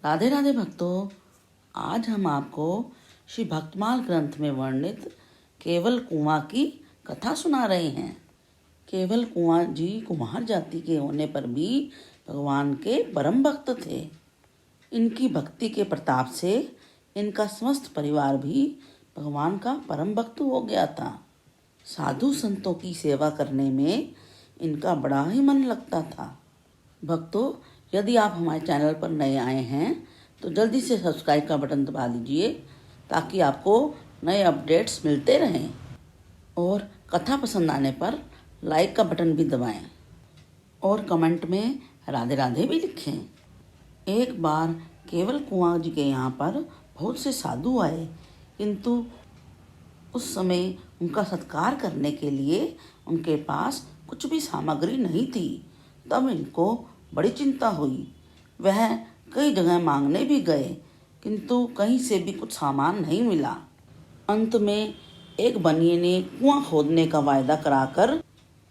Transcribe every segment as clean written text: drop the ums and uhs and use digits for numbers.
राधे राधे भक्तों, आज हम आपको श्री भक्तमाल ग्रंथ में वर्णित केवल कुंवर की कथा सुना रहे हैं। केवल कुंवर जी कुम्हार जाति के होने पर भी भगवान के परम भक्त थे। इनकी भक्ति के प्रताप से इनका समस्त परिवार भी भगवान का परम भक्त हो गया था। साधु संतों की सेवा करने में इनका बड़ा ही मन लगता था। भक्तों, यदि आप हमारे चैनल पर नए आए हैं तो जल्दी से सब्सक्राइब का बटन दबा दीजिए ताकि आपको नए अपडेट्स मिलते रहें, और कथा पसंद आने पर लाइक का बटन भी दबाएं और कमेंट में राधे राधे भी लिखें। एक बार केवल कुंवर जी के यहाँ पर बहुत से साधु आए, किंतु उस समय उनका सत्कार करने के लिए उनके पास कुछ भी सामग्री नहीं थी। तब इनको बड़ी चिंता हुई। वह कई जगह मांगने भी गए, किंतु कहीं से भी कुछ सामान नहीं मिला। अंत में एक बनिए ने कुआं खोदने का वायदा कराकर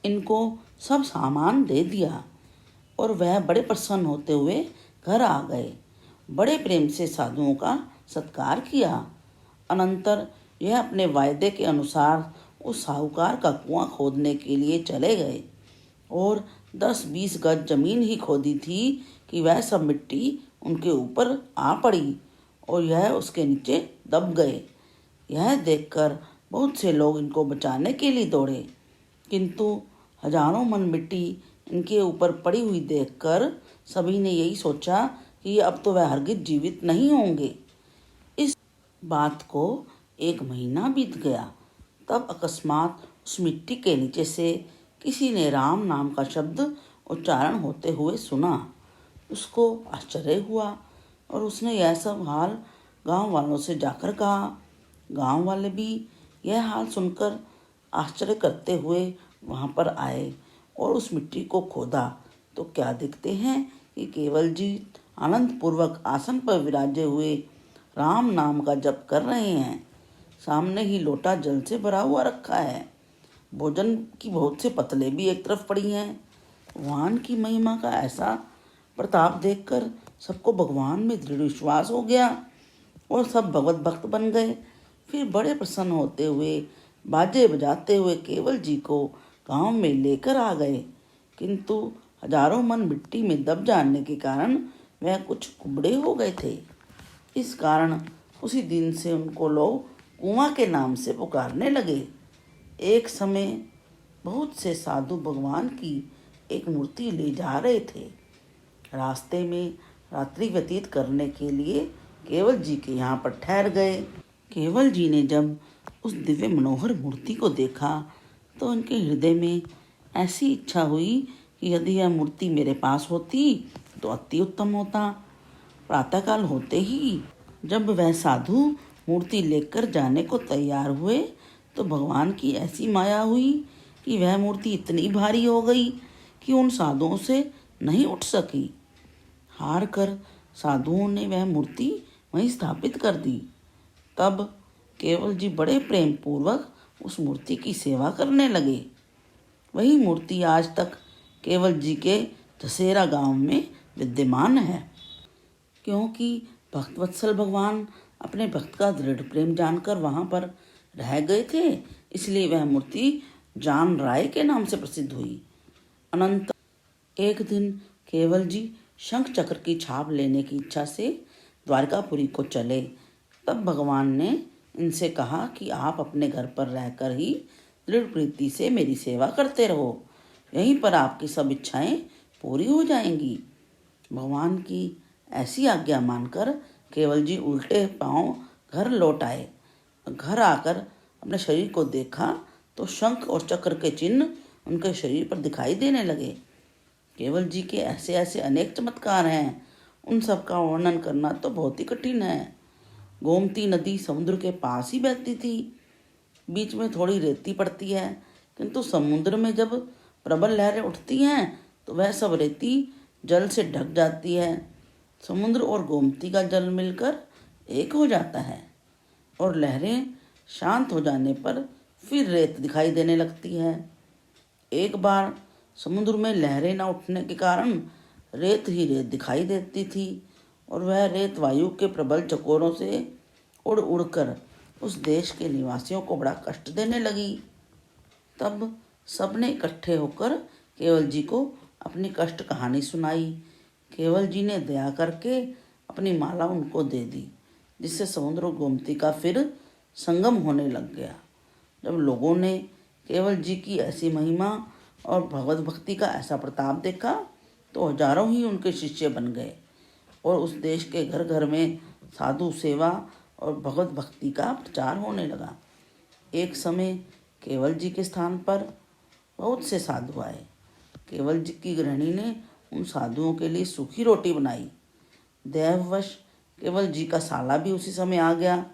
इनको सब सामान दे दिया और वह बड़े प्रसन्न होते हुए घर आ गए। बड़े प्रेम से साधुओं का सत्कार किया। अनंतर यह अपने वायदे के अनुसार उस साहूकार का कुआं खोदने के लिए चले गए और 10-20 गज जमीन ही खोदी थी कि वह सब मिट्टी उनके ऊपर आ पड़ी और यह उसके नीचे दब गए। यह देखकर बहुत से लोग इनको बचाने के लिए दौड़े, किंतु हजारों मन मिट्टी इनके ऊपर पड़ी हुई देखकर सभी ने यही सोचा कि अब तो वह हरगिज जीवित नहीं होंगे। इस बात को 1 महीना बीत गया। तब अकस्मात उस मिट्टी के नीचे से किसी ने राम नाम का शब्द उच्चारण होते हुए सुना। उसको आश्चर्य हुआ और उसने यह सब हाल गांव वालों से जाकर कहा। गांव वाले भी यह हाल सुनकर आश्चर्य करते हुए वहां पर आए और उस मिट्टी को खोदा तो क्या देखते हैं कि केवल जी आनंद पूर्वक आसन पर विराजे हुए राम नाम का जप कर रहे हैं। सामने ही लोटा जल से भरा हुआ रखा है। भोजन की बहुत से पतले भी एक तरफ पड़ी हैं। भगवान की महिमा का ऐसा प्रताप देखकर सबको भगवान में दृढ़ विश्वास हो गया और सब भगवत भक्त बन गए। फिर बड़े प्रसन्न होते हुए बाजे बजाते हुए केवल जी को गांव में लेकर आ गए, किंतु हजारों मन मिट्टी में दब जाने के कारण वह कुछ कुबड़े हो गए थे। इस कारण उसी दिन से उनको लोग कुआं के नाम से पुकारने लगे। एक समय बहुत से साधु भगवान की एक मूर्ति ले जा रहे थे। रास्ते में रात्रि व्यतीत करने के लिए केवल जी के यहाँ पर ठहर गए। केवल जी ने जब उस दिव्य मनोहर मूर्ति को देखा तो उनके हृदय में ऐसी इच्छा हुई कि यदि यह मूर्ति मेरे पास होती तो अति उत्तम होता। प्रातःकाल होते ही जब वह साधु मूर्ति लेकर जाने को तैयार हुए तो भगवान की ऐसी माया हुई कि वह मूर्ति इतनी भारी हो गई कि उन साधुओं से नहीं उठ सकी। हार कर साधुओं ने वह मूर्ति वहीं स्थापित कर दी। तब केवल जी बड़े प्रेम पूर्वक उस मूर्ति की सेवा करने लगे। वही मूर्ति आज तक केवल जी के जसेरा गांव में विद्यमान है। क्योंकि भक्तवत्सल भगवान अपने भक्त का दृढ़ प्रेम जानकर वहां पर रह गए थे, इसलिए वह मूर्ति जान राय के नाम से प्रसिद्ध हुई। अनंत एक दिन केवल जी शंख चक्र की छाप लेने की इच्छा से द्वारकापुरी को चले। तब भगवान ने इनसे कहा कि आप अपने घर पर रहकर ही दृढ़ प्रीति से मेरी सेवा करते रहो, यहीं पर आपकी सब इच्छाएं पूरी हो जाएंगी। भगवान की ऐसी आज्ञा मानकर केवल जी उल्टे पांव घर लौट आए। घर आकर अपने शरीर को देखा तो शंख और चक्र के चिन्ह उनके शरीर पर दिखाई देने लगे। केवल जी के ऐसे ऐसे अनेक चमत्कार हैं, उन सब का वर्णन करना तो बहुत ही कठिन है। गोमती नदी समुद्र के पास ही बहती थी। बीच में थोड़ी रेती पड़ती है, किंतु समुद्र में जब प्रबल लहरें उठती हैं तो वह सब रेती जल से ढक जाती है। समुद्र और गोमती का जल मिलकर एक हो जाता है और लहरें शांत हो जाने पर फिर रेत दिखाई देने लगती है। एक बार समुद्र में लहरें न उठने के कारण रेत ही रेत दिखाई देती थी और वह रेत वायु के प्रबल चकोरों से उड़ उड़कर उस देश के निवासियों को बड़ा कष्ट देने लगी। तब सबने इकट्ठे होकर केवल जी को अपनी कष्ट कहानी सुनाई। केवल जी ने दया करके अपनी माला उनको दे दी, जिससे समुद्र और गोमती का फिर संगम होने लग गया। जब लोगों ने केवल जी की ऐसी महिमा और भगवत भक्ति का ऐसा प्रताप देखा तो हजारों ही उनके शिष्य बन गए और उस देश के घर घर में साधु सेवा और भगवत भक्ति का प्रचार होने लगा। एक समय केवल जी के स्थान पर बहुत से साधु आए। केवल जी की गृहिणी ने उन साधुओं के लिए सूखी रोटी बनाई। दैववश केवल जी का साला भी उसी समय आ गया,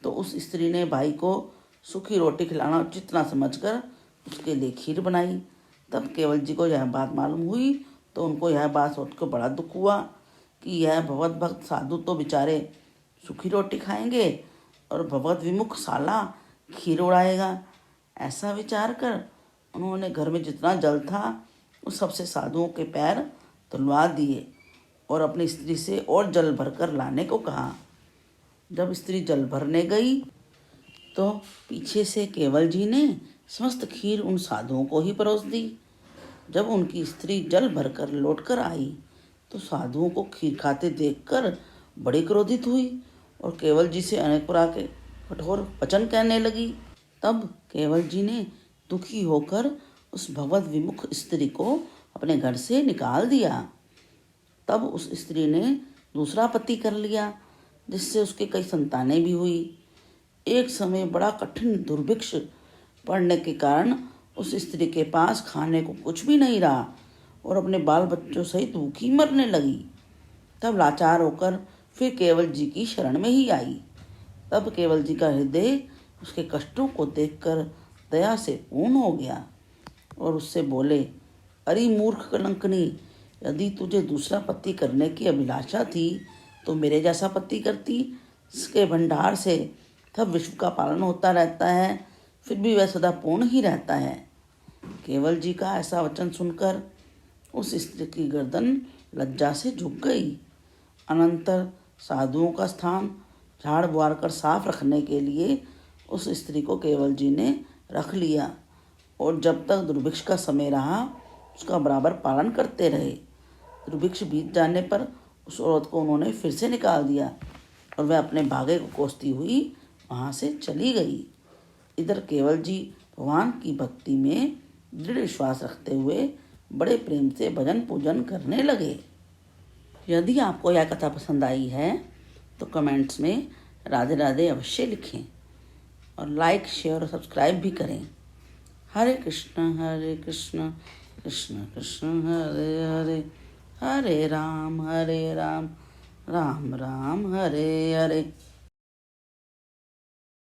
तो उस स्त्री ने भाई को सूखी रोटी खिलाना उचित ना समझकर उसके लिए खीर बनाई। तब केवल जी को यह बात मालूम हुई तो उनको यह बात सोचकर बड़ा दुख हुआ कि यह भगवत भक्त साधु तो बेचारे सूखी रोटी खाएंगे और भगवत विमुख साला खीर उड़ाएगा। ऐसा विचार कर उन्होंने घर में जितना जल था उस सबसे साधुओं के पैर धुलवा दिए और अपनी स्त्री से और जल भरकर लाने को कहा। जब स्त्री जल भरने गई तो पीछे से केवल जी ने समस्त खीर उन साधुओं को ही परोस दी। जब उनकी स्त्री जल भरकर लौटकर आई तो साधुओं को खीर खाते देखकर बड़ी क्रोधित हुई और केवल जी से अनेक प्रकार के कठोर वचन कहने लगी। तब केवल जी ने दुखी होकर उस भगवत विमुख स्त्री को अपने घर से निकाल दिया। तब उस स्त्री ने दूसरा पति कर लिया, जिससे उसके कई संतानें भी हुई। एक समय बड़ा कठिन दुर्भिक्ष पड़ने के कारण उस स्त्री के पास खाने को कुछ भी नहीं रहा और अपने बाल बच्चों सहित भूखी मरने लगी। तब लाचार होकर फिर केवल जी की शरण में ही आई। तब केवल जी का हृदय उसके कष्टों को देखकर दया से पूर्ण हो गया और उससे बोले, अरे मूर्ख कलंकनी, यदि तुझे दूसरा पति करने की अभिलाषा थी तो मेरे जैसा पति करती। इसके भंडार से तब विश्व का पालन होता रहता है, फिर भी वह सदा पूर्ण ही रहता है। केवल जी का ऐसा वचन सुनकर उस स्त्री की गर्दन लज्जा से झुक गई। अनंतर साधुओं का स्थान झाड़ बुआर कर साफ रखने के लिए उस स्त्री को केवल जी ने रख लिया और जब तक दुर्भिक्ष का समय रहा उसका बराबर पालन करते रहे। दुर्भिक्ष बीत जाने पर उस औरत को उन्होंने फिर से निकाल दिया और वह अपने भागे को कोसती हुई वहाँ से चली गई। इधर केवल जी भगवान की भक्ति में दृढ़ विश्वास रखते हुए बड़े प्रेम से भजन पूजन करने लगे। यदि आपको यह कथा पसंद आई है तो कमेंट्स में राधे राधे अवश्य लिखें और लाइक शेयर और सब्सक्राइब भी करें। हरे कृष्ण कृष्ण कृष्ण हरे हरे, हरे राम राम राम हरे हरे।